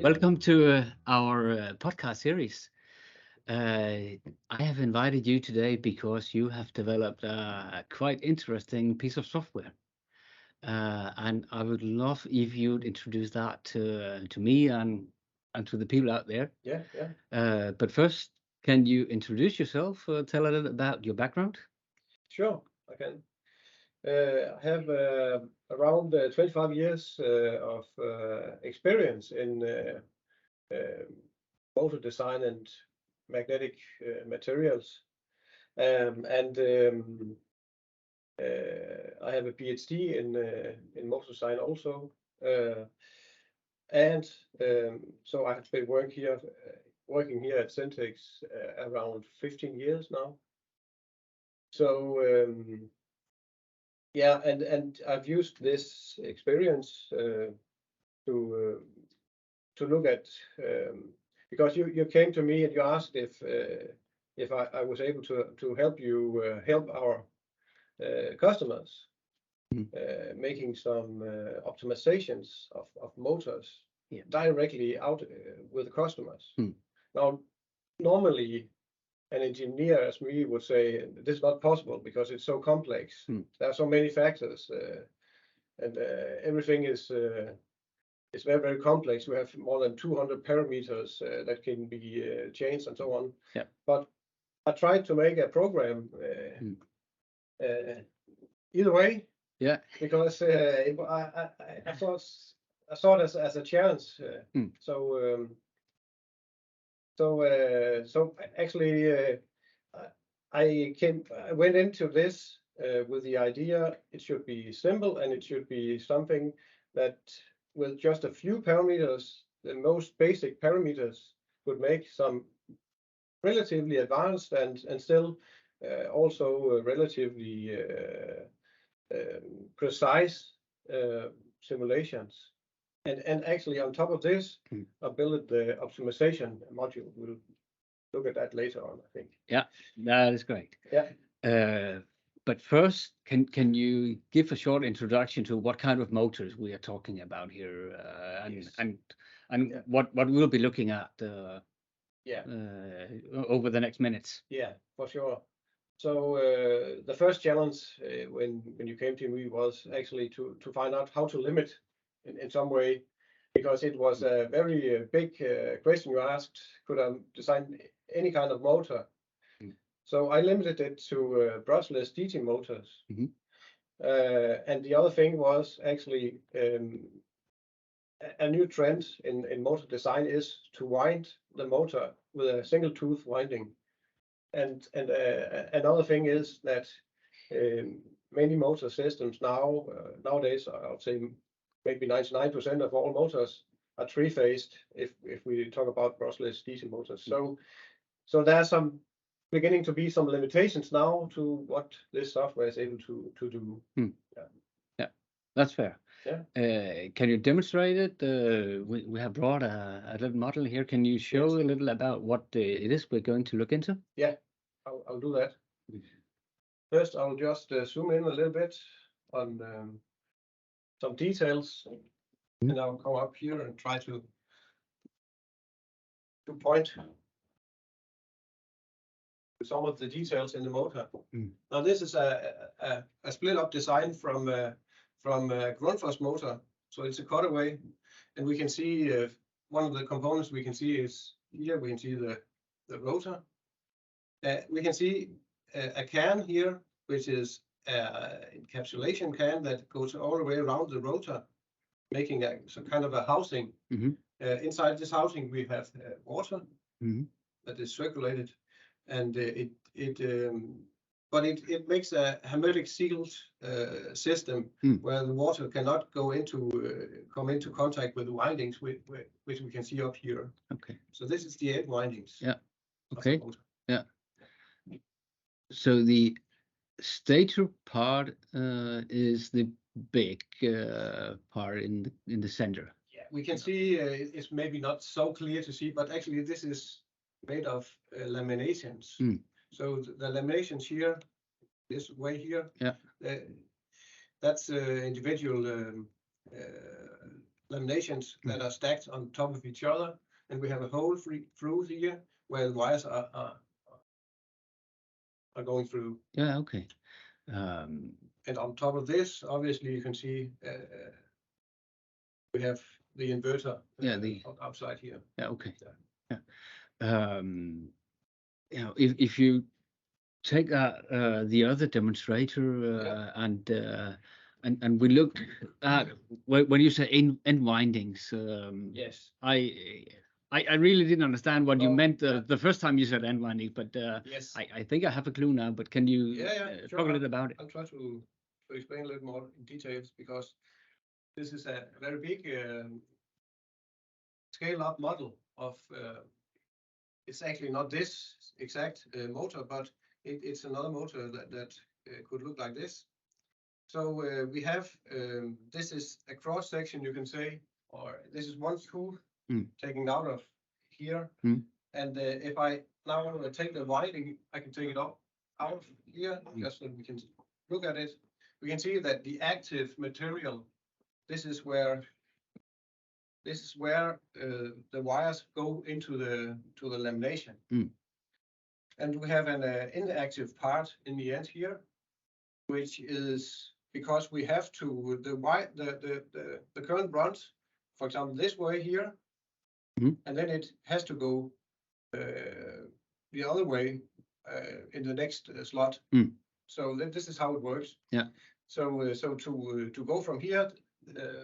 Welcome to our podcast series. I have invited you today because you have developed a quite interesting piece of software. And I would love if you'd introduce that to me and to the people out there. Yeah. But first, can you introduce yourself? Tell a little about your background. Sure, I can. I have around 25 years of experience in motor design and magnetic materials. And I have a PhD in motor design also. And so I have been working here at Sintex around 15 years now. So yeah, and I've used this experience to look at because you came to me and you asked if I was able to help you help our customers making some optimizations of motors directly out with the customers. Now, normally an engineer as me would say this is not possible because it's so complex. There are so many factors and everything is very, very complex. We have more than 200 parameters that can be changed and so on. Yeah. But I tried to make a program either way. Yeah. Because I saw it as a challenge. So actually, I went into this with the idea it should be simple and it should be something that with just a few parameters, the most basic parameters, would make some relatively advanced and still also relatively precise simulations. And actually on top of this, I built the optimization module. We'll look at that later on, I think. Yeah, that is great. Yeah. But first, can you give a short introduction to what kind of motors we are talking about here, and what we'll be looking at over the next minutes? Yeah, for sure. So the first challenge when you came to me was actually to find out how to limit in some way, because it was a very big question you asked. Could I design any kind of motor? So I limited it to brushless DC motors. And the other thing was actually a new trend in motor design is to wind the motor with a single tooth winding. And another thing is that many motor systems nowadays, I would say maybe 99% of all motors are three-phased if we talk about brushless DC motors. So there's some beginning to be some limitations now to what this software is able to do. Yeah, that's fair. Yeah. Can you demonstrate it? We have brought a little model here. Can you show a little about what it is we're going to look into? Yeah, I'll do that. First, I'll just zoom in a little bit on some details, and I'll come up here and try to point to some of the details in the motor. Now, this is a split-up design from a Grundfos motor, so it's a cutaway, and we can see one of the components we can see is here. We can see the rotor. We can see a can here, which is an encapsulation can that goes all the way around the rotor, making some kind of a housing. Inside this housing, we have water that is circulated, and but it makes a hermetic sealed system where the water cannot come into contact with the windings, which we can see up here. Okay. So this is the 8 windings. Yeah. Okay. Yeah. So the stator part is the big part in the center. Yeah, we can see it's maybe not so clear to see, but actually this is made of laminations. So the laminations here, this way here, that's individual laminations that are stacked on top of each other, and we have a hole through here where the wires are going through. Yeah. Okay. And on top of this, obviously, you can see we have the inverter outside here. Yeah. Okay. Yeah. If you take the other demonstrator and we look at when you say end windings. Yes. I really didn't understand what you meant the first time you said end winding, but yes. I think I have a clue now. But can you sure. talk a little about it? I'll try to explain a little more in details, because this is a very big scale-up model of. It's actually not this exact motor, but it's another motor that could look like this. So we have this is a cross section, you can say, or this is one screw taken out of here. And if I now take the winding, I can take it out of here, just so we can look at it. We can see that the active material, this is where the wires go into the lamination. And we have an inactive part in the end here, which is because we have to the current runs, for example, this way here, and then it has to go the other way in the next slot. So this is how it works. Yeah. So to go from here,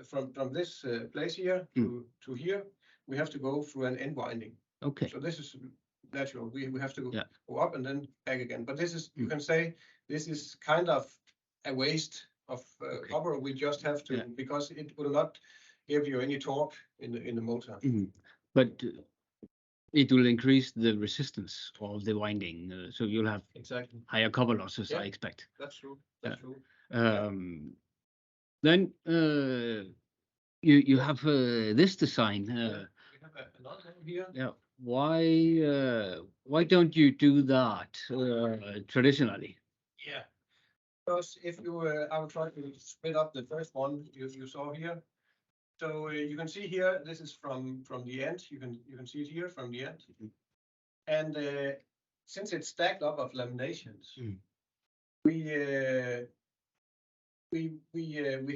from this place here to here, we have to go through an end winding. Okay. So this is natural. We have to go up and then back again. But this is, you can say, this is kind of a waste of copper. We just have to, because it will not give you any torque in the motor. But it will increase the resistance of the winding, so you'll have higher copper losses, I expect. That's true. That's true. Then you have this design. We have another one here. Yeah. Why don't you do that traditionally? Yeah. Because if you, I will try to split up the first one you saw here. So you can see here, this is from the end. You can see it here from the end. And since it's stacked up of laminations, we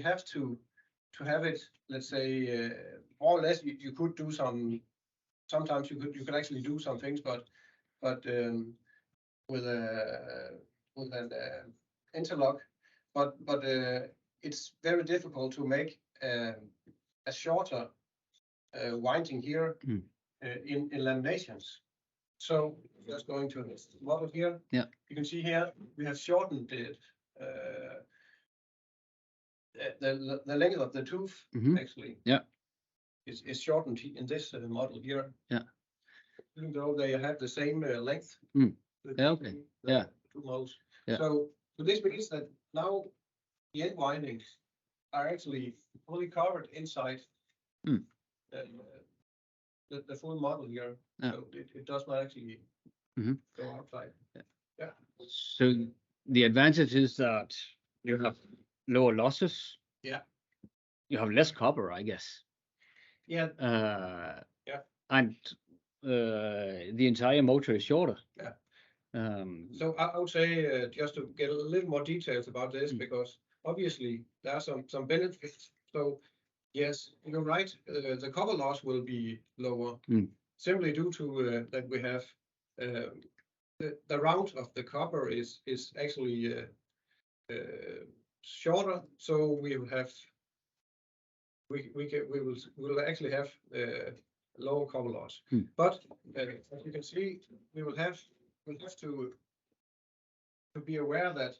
have to have it. Let's say more or less. You could do some. Sometimes you could actually do some things, but with an interlock. But it's very difficult to make a shorter winding here in laminations. So just going to this model here, you can see here we have shortened it, the length of the tooth actually is shortened in this model here. Yeah, even though they have the same length. Okay. Two modes. So this means that now the end windings are actually fully covered inside the full model here. So it does not actually go outside. So the advantage is that you have lower losses. Yeah. You have less copper, I guess. Yeah. And the entire motor is shorter. Yeah. So I would say just to get a little more details about this, because obviously there are some benefits. So yes, you're right. The copper loss will be lower simply due to that we have the round of the copper is actually shorter. So we will have we will actually have lower copper loss. But as you can see, we'll have to be aware that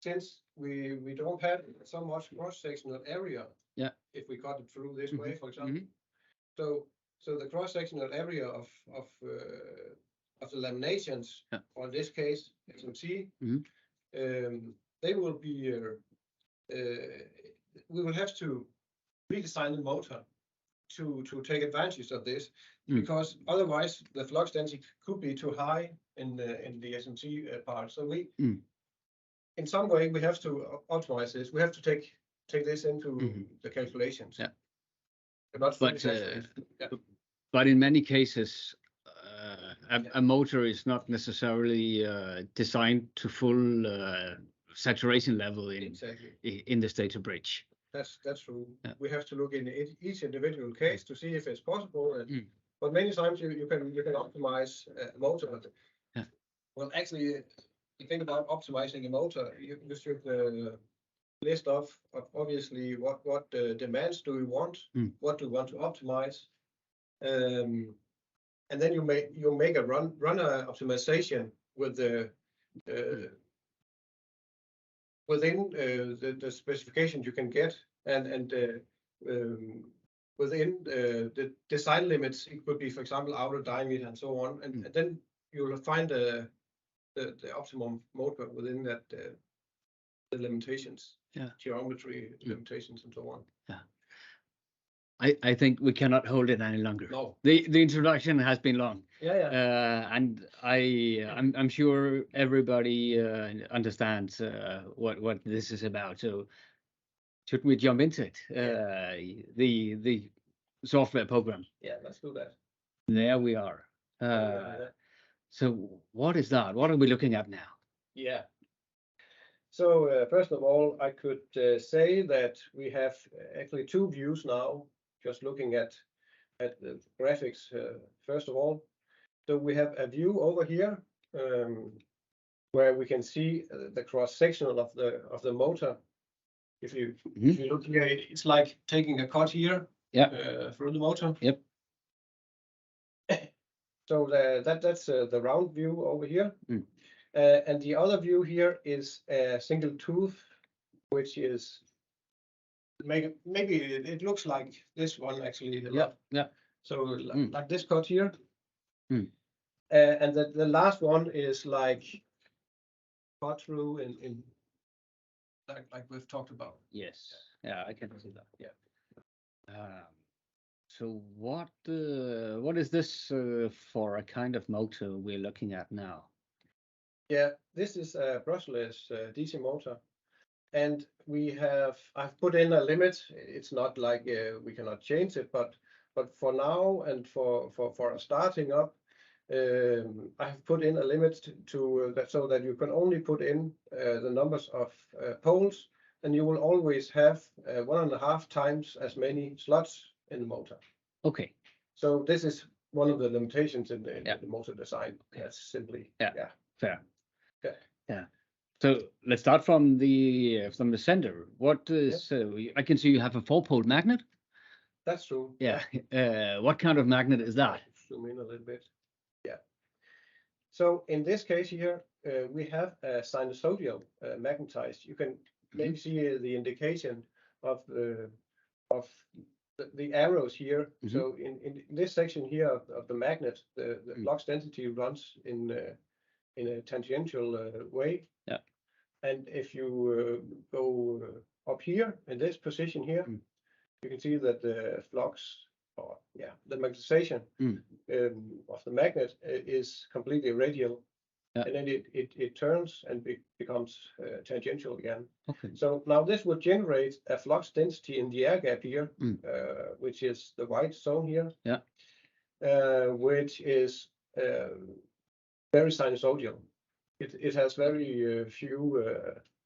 since we don't have so much cross-sectional area, if we cut it through this way, for example, so the cross-sectional area of the laminations, or in this case SMC, they will be we will have to redesign the motor to take advantage of this, because otherwise the flux density could be too high in the SMC part. So we, in some way, we have to optimize this. We have to take this into the calculations. not fully But saturated. Yeah. but in many cases, a motor is not necessarily designed to full saturation level Exactly. in the stator bridge. That's true. Yeah. We have to look in each individual case to see if it's possible. And, Mm. but many times you can optimize a motor. Yeah. Well, actually, the thing about optimizing a motor, you should list off obviously what demands do you want, what do you want to optimize, and then you make a runner optimization with the within the specifications you can get, and within the design limits. It could be, for example, outer diameter and so on, and then you will find the optimum motor within that the limitations, geometry limitations, and so on. Yeah. I think we cannot hold it any longer. No. The introduction has been long. Yeah. And I'm sure everybody understands what this is about. So should we jump into it? The software program. Yeah, let's do that. There we are. So what is that? What are we looking at now? Yeah. So first of all, I could say that we have actually two views now. Just looking at the graphics, first of all. So we have a view over here where we can see the cross sectional of the motor. If you look here, it's like taking a cut here through the motor. Yep. So that's the round view over here. And the other view here is a single tooth, which is maybe it looks like this one actually. Yeah. So like this cut here. And the last one is like cut through in like we've talked about. Yes. Yeah, I can see that. Yeah. So what is this for a kind of motor we're looking at now? Yeah, this is a brushless DC motor, and I've put in a limit. It's not like we cannot change it, but for now and for starting up, I have put in a limit to that, so that you can only put in the numbers of poles, and you will always have 1.5 times as many slots in the motor. Okay. So this is one of the limitations in the motor design. Okay. That's simply fair. Okay. Yeah. So let's start from the center. What is I can see you have a 4-pole magnet. That's true. Yeah. What kind of magnet is that? Zoom in a little bit. Yeah. So in this case here, we have a sinusoidal magnetized. You can maybe see the indication of the arrows here. So in this section here of the magnet, the flux density runs in a tangential way. Yeah. And if you go up here in this position here, you can see that the flux, the magnetization of the magnet is completely radial. Yeah. And then it turns and becomes tangential again. Okay. So now this would generate a flux density in the air gap here, which is the white zone here. Yeah. Which is very sinusoidal. It has very few.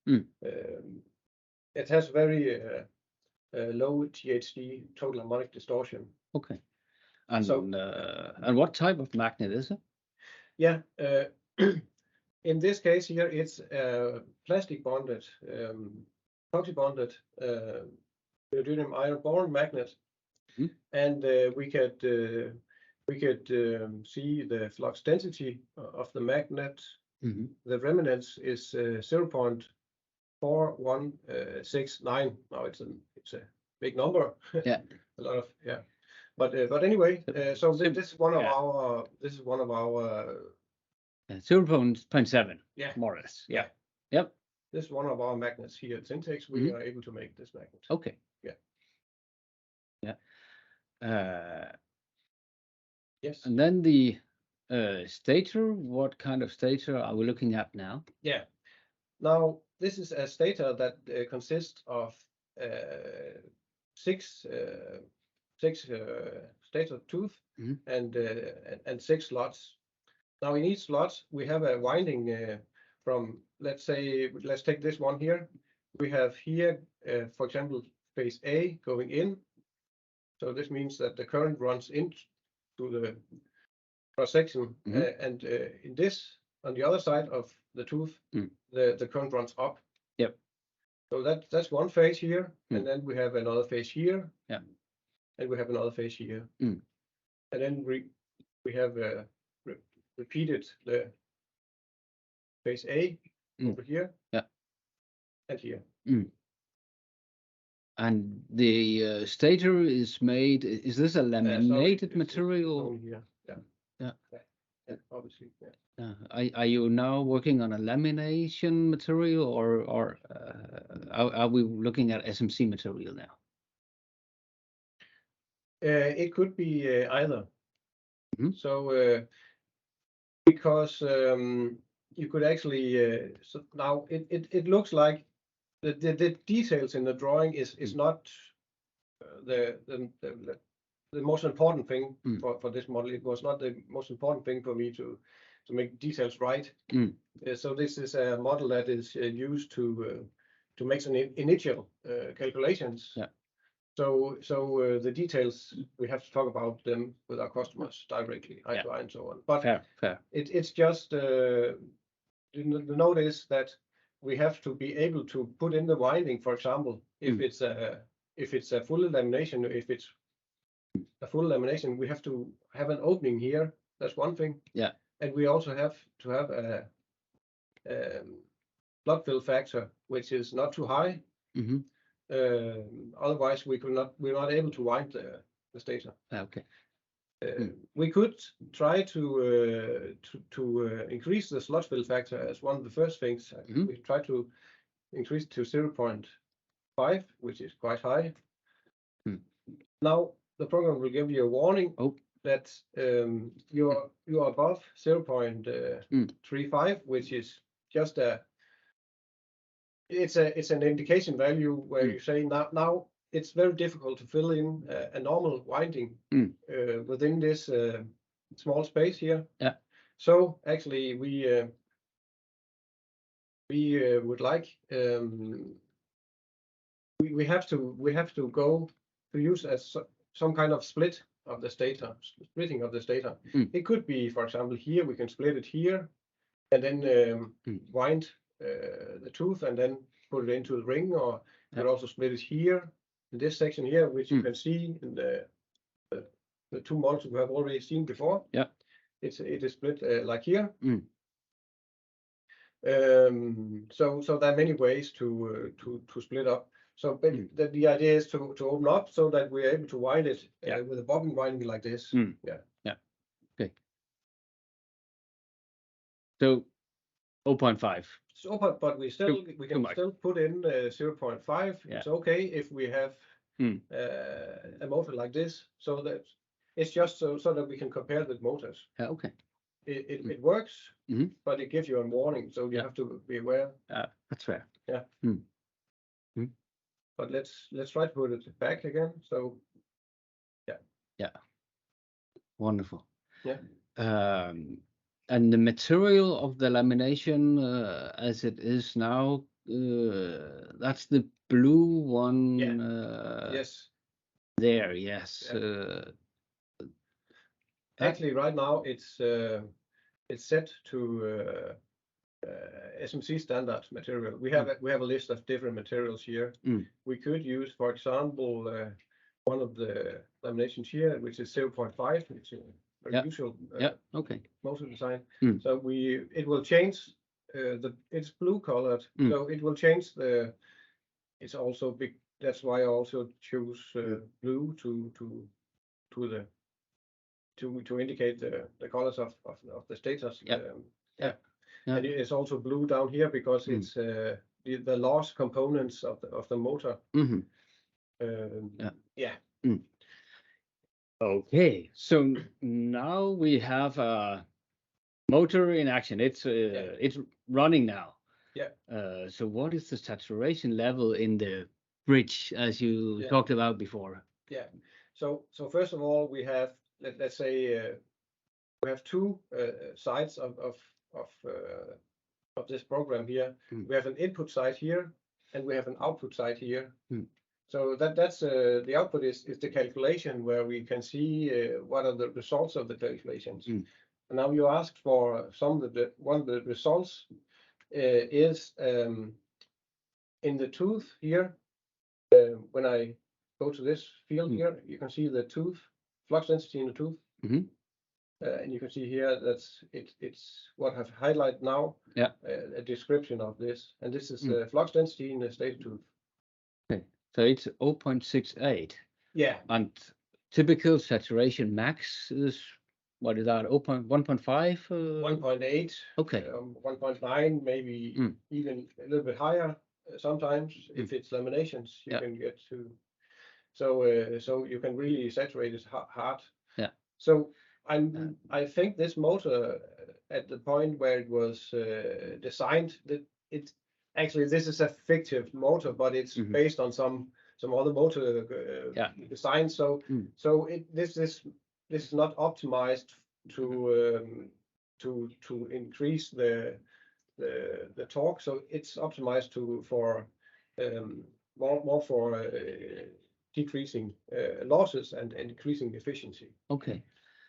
It has very low THD, total harmonic distortion. Okay. And and what type of magnet is it? Yeah. In this case here, it's plastic bonded, epoxy bonded neodymium iron boron magnet, and we could see the flux density of the magnet. The remanence is 0.4169. Now it's a big number. Yeah, a lot of But anyway, so this is one of our 0.7. Yeah, more or less. Yeah. Yep. This is one of our magnets here at Sintex. We are able to make this magnet. Okay. Yeah. Yes. And then the stator. What kind of stator are we looking at now? Yeah. Now this is a stator that consists of 6 6 stator tooth and 6 slots. Now in each slot we have a winding from, let's take this one here. We have here, for example, phase A going in. So this means that the current runs into the cross section, and in this, on the other side of the tooth, the current runs up. Yep. So that's one phase here, and then we have another phase here. Yeah. And we have another phase here. And then we have repeated the phase A over here. Yeah. And here. And the stator is made. Is this a laminated material? Here. Yeah, obviously. Yeah. Are you now working on a lamination material, or are we looking at SMC material now? It could be either. So because you could actually so now it looks like the details in the drawing is not the most important thing for this model. It was not the most important thing for me to make details right. So this is a model that is used to make some initial calculations. Yeah. So the details, we have to talk about them with our customers directly, eye to eye and so on. But fair. It's just the note is that we have to be able to put in the winding, for example, if it's a full lamination. If it's a full lamination, we have to have an opening here. That's one thing. Yeah. And we also have to have a slot fill factor, which is not too high. Otherwise, we're not able to wind the stator. Okay. We could try to increase the slot fill factor as one of the first things. We try to increase it to 0.5, which is quite high. Now the program will give you a warning that you are above 0.35, which is just it's an indication value where you say now it's very difficult to fill in a normal winding within this small space here. Yeah. So actually we would like we have to go to use as some kind of splitting of the stator. It could be, for example, here we can split it here and then wind the tooth and then put it into the ring, or you could also split it here in this section here, which you can see in the two models we have already seen before. Yeah, it is split like here. So there are many ways to split up. So the idea is to open up so that we're able to wind it with a bobbin winding like this. Yeah. Okay. So 0.5. So, but we can still put in 0.5. Yeah. It's okay if we have a motor like this, so that it's just so that we can compare with motors. Yeah. Okay. It works, but it gives you a warning, so you have to be aware. That's fair. Yeah. But let's try to put it back again. So yeah. Wonderful. Yeah. And the material of the lamination as it is now, that's the blue one. Yes. There, yes. Yeah. Actually, right now it's set to SMC standard material. We have a list of different materials here. We could use, for example, one of the laminations here, which is 0.5, which is very usual. Okay. Motor design. So it will change. It's blue colored, so it will change the. It's also big. That's why I also choose blue to indicate the colors of the stators. And it's also blue down here because it's the loss components of the motor. Okay, so now we have a motor in action. It's running now. Yeah. So what is the saturation level in the bridge, as you talked about before? Yeah. So first of all, we have let's say we have two sides of this program here. We have an input side here, and we have an output side here. So that's the output is the calculation where we can see what are the results of the calculations. And now you asked for one of the results is in the tooth here. When I go to this field here, you can see the tooth flux density in the tooth. And you can see here it's what I've highlighted now. Yeah. A description of this, and this is flux density in the stator tooth. Okay, so it's 0.68. Yeah. And typical saturation max is, what is that, 1.5? 1.8. Okay. 1.9, maybe even a little bit higher sometimes. If it's laminations, you can get to. So you can really saturate it hard. Yeah. So I think this motor at the point where it was designed, that it actually this is a fictive motor, but it's based on some other motor design. So this is not optimized to increase the torque. So it's optimized for more for decreasing losses and increasing efficiency. Okay.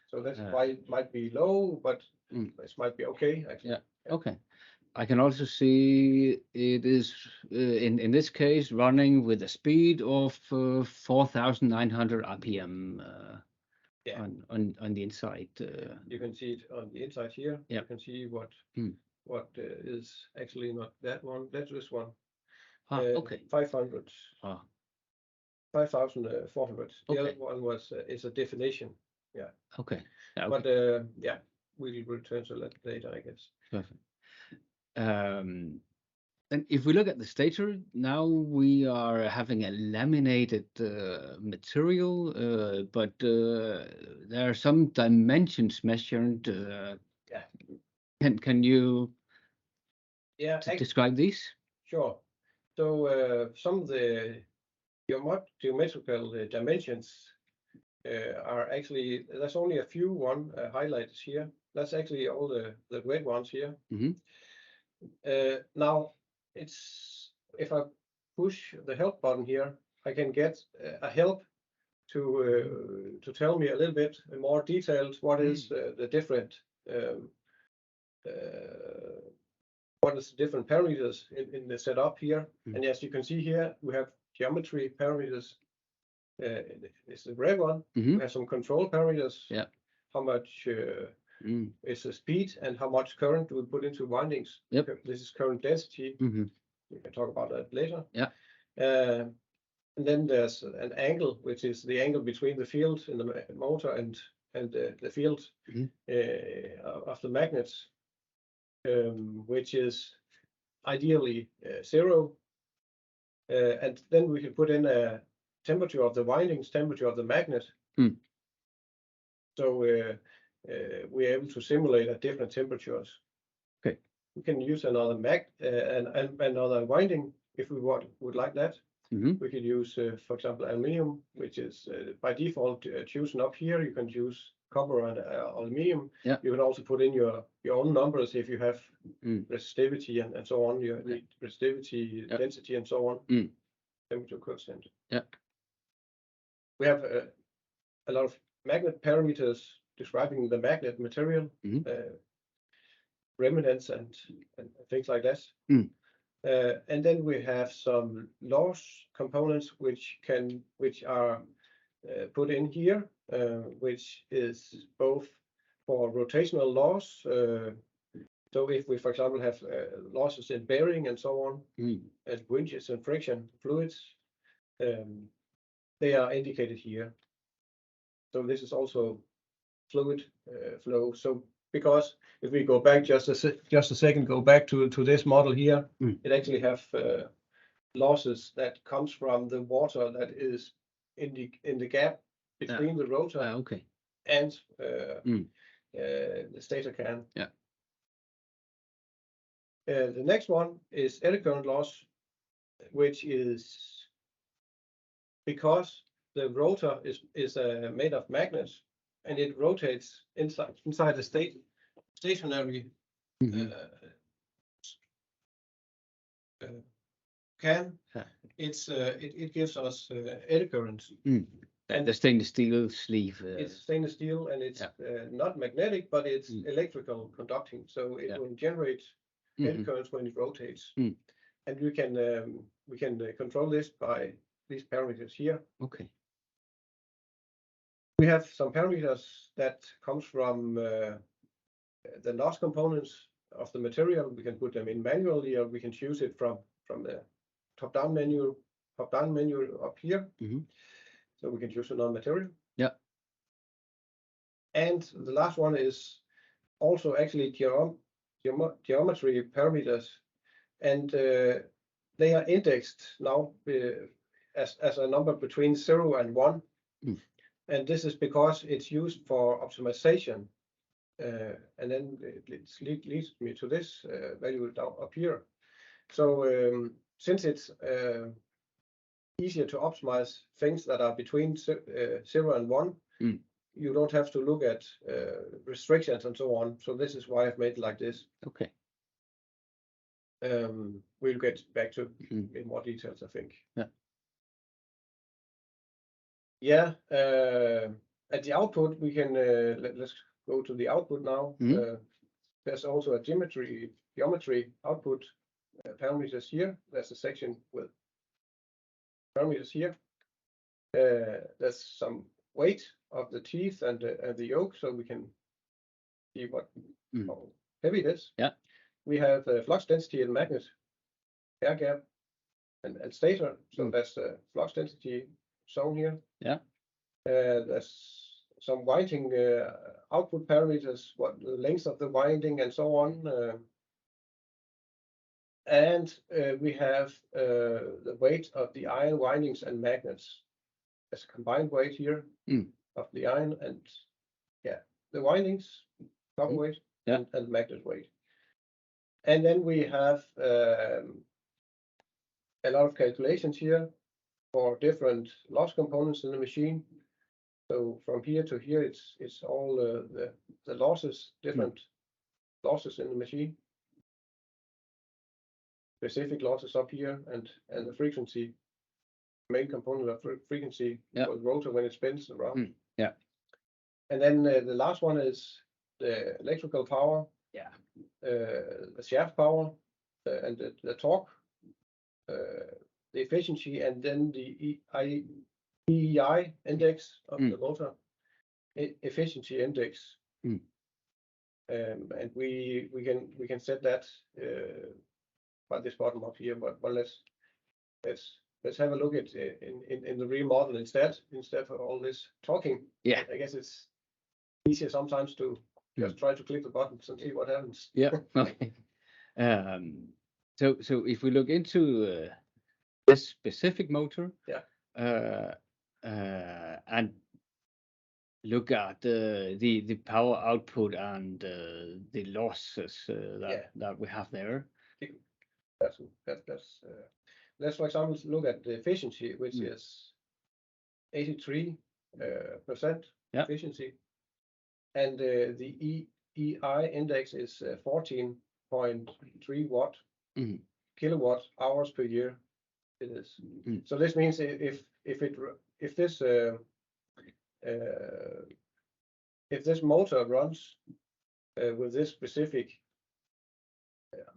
So that's why it might be low, but this might be okay, actually. Yeah. Okay. I can also see it is in this case running with a speed of 4,900 RPM on the inside. You can see it on the inside here. Yeah. You can see what is actually not that one. That's this one. Okay. 500. 5,400. The other one is a definition. Yeah. Okay. Yeah, but we'll return to that later, I guess. Perfect. And if we look at the stator, now we are having a laminated material, but there are some dimensions measured. Can you describe these? Sure. So some of the geometrical dimensions are actually, there's only a few highlighted here. That's actually all the red ones here. Now if I push the help button here, I can get a help to tell me a little bit more detailed what is the different parameters in the setup here. And as you can see here, we have geometry parameters. It's the red one. We have some control parameters. Yeah. How much is the speed and how much current do we put into windings? Yep. This is current density. We can talk about that later. Yeah. And then there's an angle, which is the angle between the field in the motor and the field of the magnets, which is ideally 0. And then we can put in a temperature of the windings, temperature of the magnet. So we're able to simulate at different temperatures. Okay. We can use another another winding if we would like that. We could use, for example, aluminium, which is by default chosen up here. You can choose copper and aluminium. Yeah. You can also put in your own numbers if you have resistivity and so on. You need resistivity, density, and so on. Temperature constant. Yeah. We have a lot of magnet parameters describing the magnet material, remnants and things like that. And then we have some loss components which are put in here, which is both for rotational loss. So if we, for example, have losses in bearing and so on, and winches and friction fluids, they are indicated here. So this is also fluid flow. So because if we go back just a second, go back to this model here, it actually have losses that comes from the water that is in the gap between the rotor and the stator can. Yeah. The next one is eddy current loss, which is because the rotor is made of magnets, and it rotates inside the stationary can. It gives us eddy currents. And the stainless steel sleeve. It's stainless steel, and it's not magnetic, but it's electrical conducting, so it will generate eddy currents when it rotates. And we can control this by these parameters here. Okay. We have some parameters that comes from the loss components of the material. We can put them in manually, or we can choose it from the top-down menu up here. So we can choose another material. Yeah. And the last one is also actually geometry parameters, and they are indexed now as a number between 0 and 1. And this is because it's used for optimization. And then it leads me to this value down up here. So since it's easier to optimize things that are between 0 and 1, you don't have to look at restrictions and so on. So this is why I've made it like this. Okay. We'll get back to in more details, I think. Yeah. Yeah. At the output, we can let's go to the output now. There's also a geometry output parameters here. There's a section with parameters here. There's some weight of the teeth and the yoke, so we can see how heavy it is. Yeah. We have flux density and magnet, air gap, and stator. So that's the flux density zone here. Yeah. There's some winding output parameters, what the length of the winding and so on. And we have the weight of the iron windings and magnets. There's a combined weight here of the iron and the windings, copper weight, and magnet weight. And then we have a lot of calculations here for different loss components in the machine. So from here to here, it's all the losses, different losses in the machine. Specific losses up here, and the frequency, main component of frequency for the rotor when it spins around. And then the last one is the electrical power. The shaft power, and the torque, the efficiency, and then the EEI index of the rotor efficiency index. And we can set that by this bottom up here. But let's have a look at in the real model instead of all this talking. I guess it's easier sometimes to just try to click the buttons and see what happens. Okay. So if we look into this specific motor, and look at the power output and the losses that we have there. Let's for example look at the efficiency, which is 83% efficiency. And the EEI index is 14.3 watt kilowatt hours per year. It is. So this means if this motor runs with this specific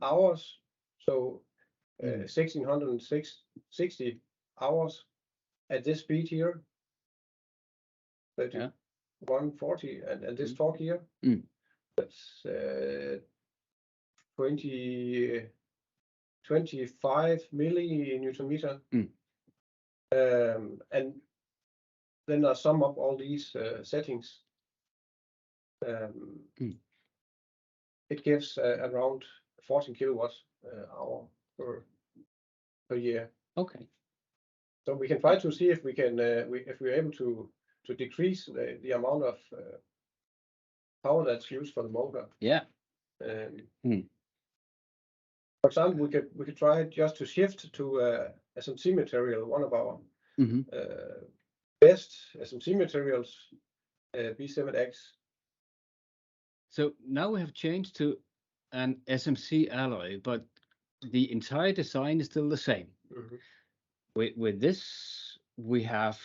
hours, so 1660 hours at this speed here, 140, and this torque here, that's 25 millinewton meter. And then I sum up all these settings. It gives around 14 kilowatts hour per year. Okay. So we can try to see if we can if we're able to decrease the amount of power that's used for the motor. For example, we could try just to shift to SMC material, one of our best SMC materials, B7X. So now we have changed to an SMC alloy, but the entire design is still the same. With this, we have,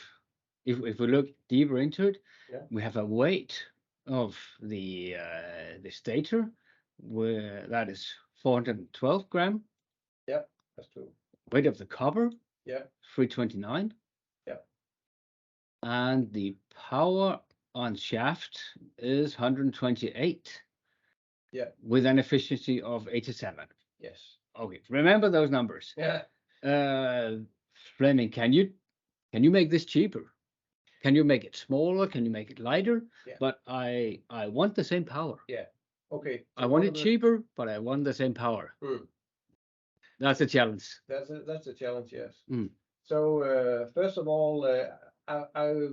if we look deeper into it, we have a weight of the stator, where that is 412 gram. Yeah, that's true. Weight of the copper, 329. Yeah. And the power on shaft is 128. Yeah. With an efficiency of 87. Yes. Okay, remember those numbers. Yeah. Flemming, can you make this cheaper? Can you make it smaller? Can you make it lighter? Yeah. But I want the same power. Yeah. Okay. So I want it cheaper, but I want the same power. That's a challenge. That's a challenge, yes. So first of all, I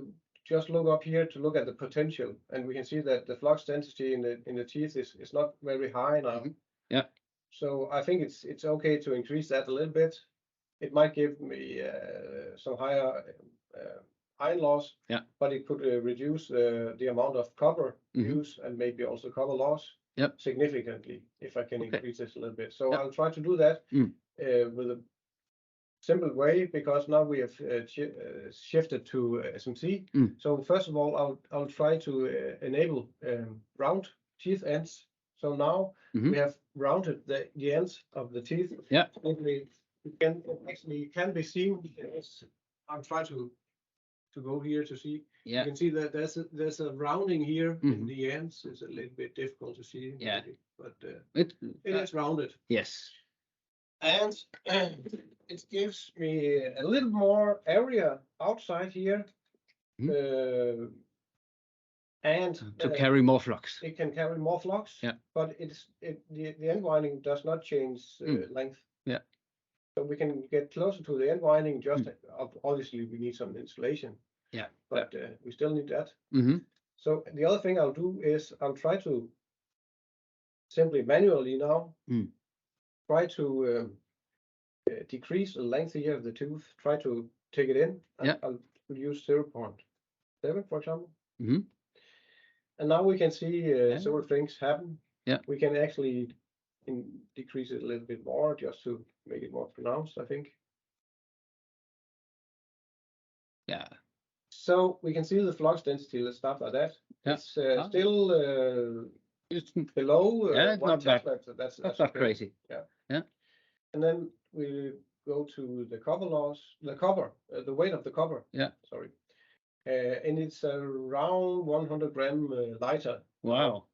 just look up here to look at the potential, and we can see that the flux density in the teeth is not very high now. Yeah. So I think it's okay to increase that a little bit. It might give me some higher iron loss. Yeah. But it could reduce the amount of copper use and maybe also copper loss. Significantly if I can increase this a little bit. So I'll try to do that with a simple way, because now we have shifted to SMC. So first of all, I'll try to enable round teeth ends. So now we have rounded the ends of the teeth. Yeah. It can be seen. I'll try to go here to see. Yeah. You can see that there's a rounding here in the ends. It's a little bit difficult to see. Yeah. Maybe, but it is rounded. Yes. And it gives me a little more area outside here. And to carry more flux. It can carry more flux. Yeah. But the end winding does not change length. Yeah. So we can get closer to the end winding. Just obviously we need some insulation. Yeah. But we still need that. So the other thing I'll do is I'll try to simply manually now try to decrease the length here of the tooth. Try to take it in. I'll use 0.7, for example. And now we can see several things happen. Yeah. We can actually decrease it a little bit more just to make it more pronounced, I think. Yeah. So we can see the flux density. Let's start like that. Yeah. It's still it's below. It's not bad. That's not okay. Crazy. Yeah. Yeah. And then we go to the copper loss. The copper, the weight of the copper. Yeah. Sorry. And it's around 100 gram lighter. Wow.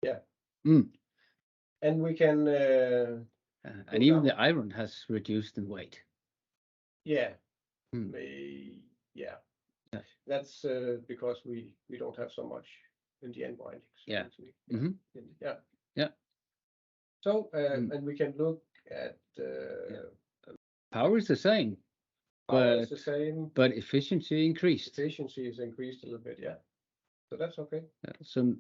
Yeah. And we can. And even the iron has reduced in weight. Yeah. Yeah. That's because we don't have so much in the end windings. Yeah. Yeah. So and we can look at power is the same. Power is the same. But efficiency increased. Efficiency is increased a little bit, yeah. So that's okay. So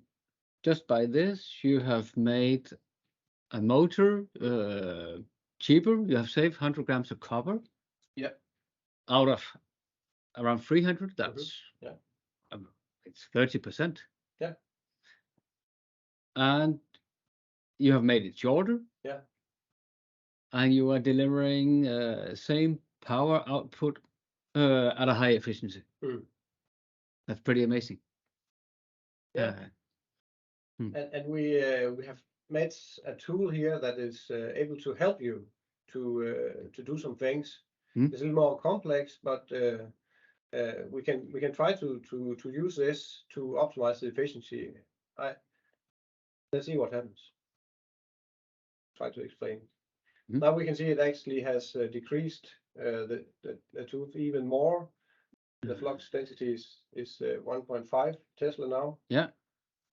just by this, you have made a motor cheaper. You have saved 100 grams of copper. Yeah. Out of around 300, that's it's 30%. Yeah. And you have made it shorter. Yeah. And you are delivering same power output at a high efficiency. That's pretty amazing. Yeah. And we have made a tool here that is able to help you to do some things. It's a little more complex, but we can try to use this to optimize the efficiency. Let's see what happens. Try to explain. Now we can see it actually has decreased the tooth even more. The flux density is 1.5 Tesla now. Yeah.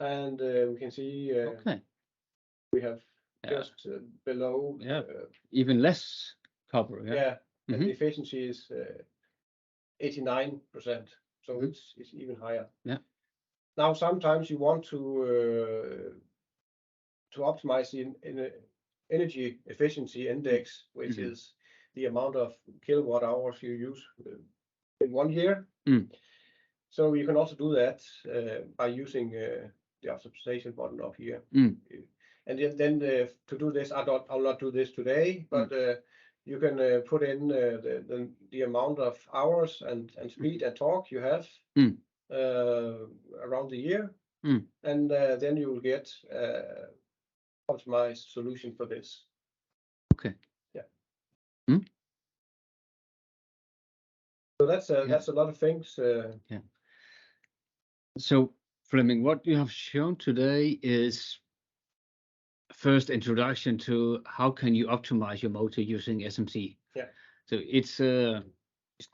And we can see we have just below. Even less copper. Yeah. And the efficiency is 89%. So it's even higher. Yeah. Now sometimes you want to optimize the energy efficiency index, which is the amount of kilowatt hours you use in 1 year. So you can also do that by using the optimization button up here. And then to do this, I'll not do this today, but you can put in the amount of hours and speed and torque you have around the year, and then you will get optimized solution for this. Okay. Yeah. Hmm? So that's a lot of things. Yeah. So Flemming, what you have shown today is first introduction to how can you optimize your motor using SMC. Yeah. So it's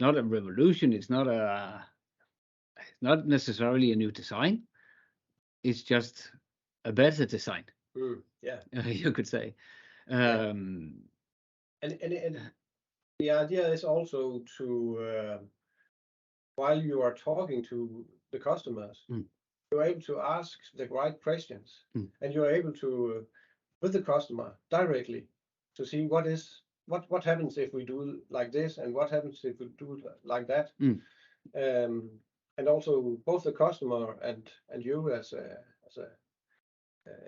not a revolution. It's not necessarily a new design. It's just a better design. Yeah. You could say. And the idea is also to while you are talking to the customers, you're able to ask the right questions, and you're able to with the customer directly to see what happens if we do like this, and what happens if we do like that. And also both the customer and you as a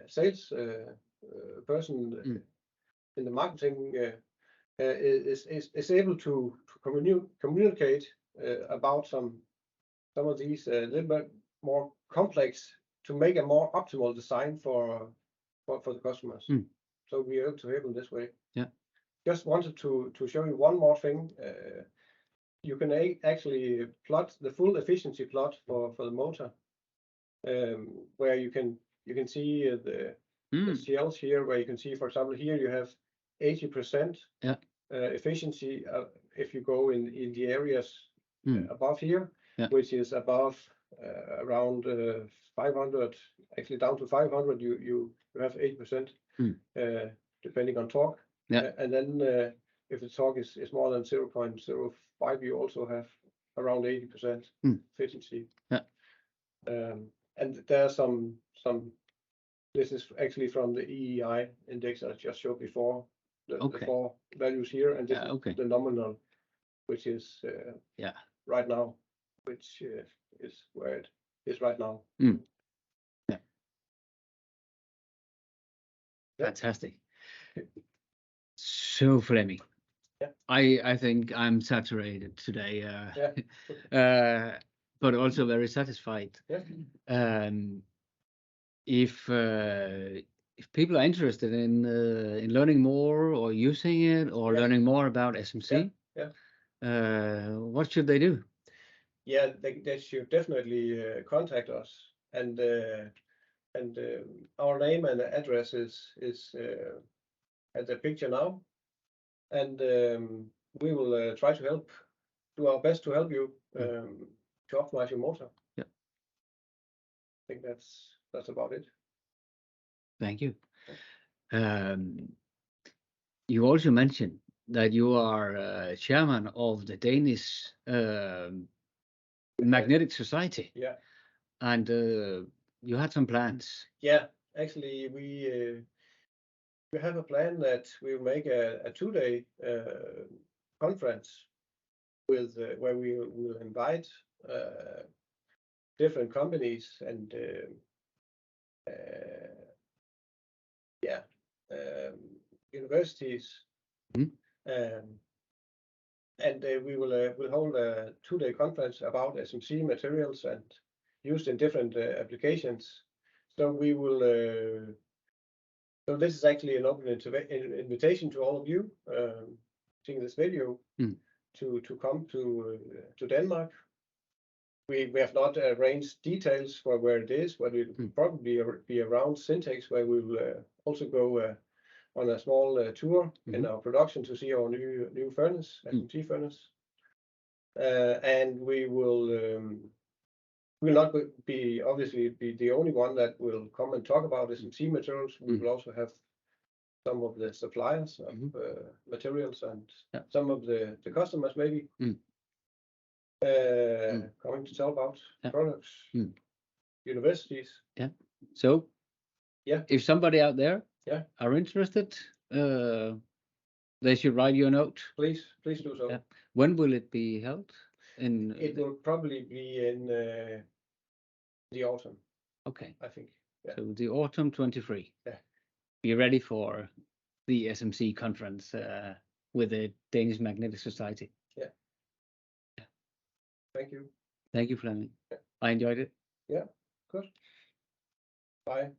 sales person in the marketing is able to communicate about some of these little bit more complex, to make a more optimal design for the customers. So we are able to help in this way. Yeah. Just wanted to show you one more thing. You can actually plot the full efficiency plot for the motor, where you can see the shells here, where you can see, for example, here you have 80% efficiency if you go in the areas above here, which is above around 500, actually down to 500. You have 8%, depending on torque. And then if the torque is more than 0.05, you also have around 80% efficiency. And there are some. This is actually from the EEI index I just showed before. The 4 values here, and this is the nominal, which is right now, which is where it is right now. Yeah. Fantastic. So Flemming, I think I'm saturated today, but also very satisfied. If people are interested in learning more or using it or learning more about SMC, what should they do? Yeah, they should definitely contact us, and our name and address is at the picture now, and we will try to do our best to help you to optimize your motor. Yeah, I think that's about it. Thank you. You also mentioned that you are chairman of the Danish Magnetic Society. Yeah. And you had some plans. Yeah, actually we have a plan that we will make a 2-day conference with where we will invite different companies and universities, and we will hold a 2-day conference about SMC materials and used in different applications. So we will. So this is actually an open invitation to all of you seeing this video to come to Denmark. We have not arranged details for where it is, but it will probably be around Sintex, where we will also go on a small tour in our production to see our new furnace, SMT furnace, and we will not be the only one that will come and talk about SMC materials. We will also have some of the suppliers of materials and some of the customers maybe coming to tell about products, universities. Yeah. So if somebody out there are interested, they should write you a note. Please do so. When will it be held? It will probably be in the autumn. Okay. I think. Yeah. So the autumn 23. Yeah. Be ready for the SMC conference with the Danish Magnetic Society. Yeah. Thank you. Thank you, Flemming. I enjoyed it. Yeah, good. Bye.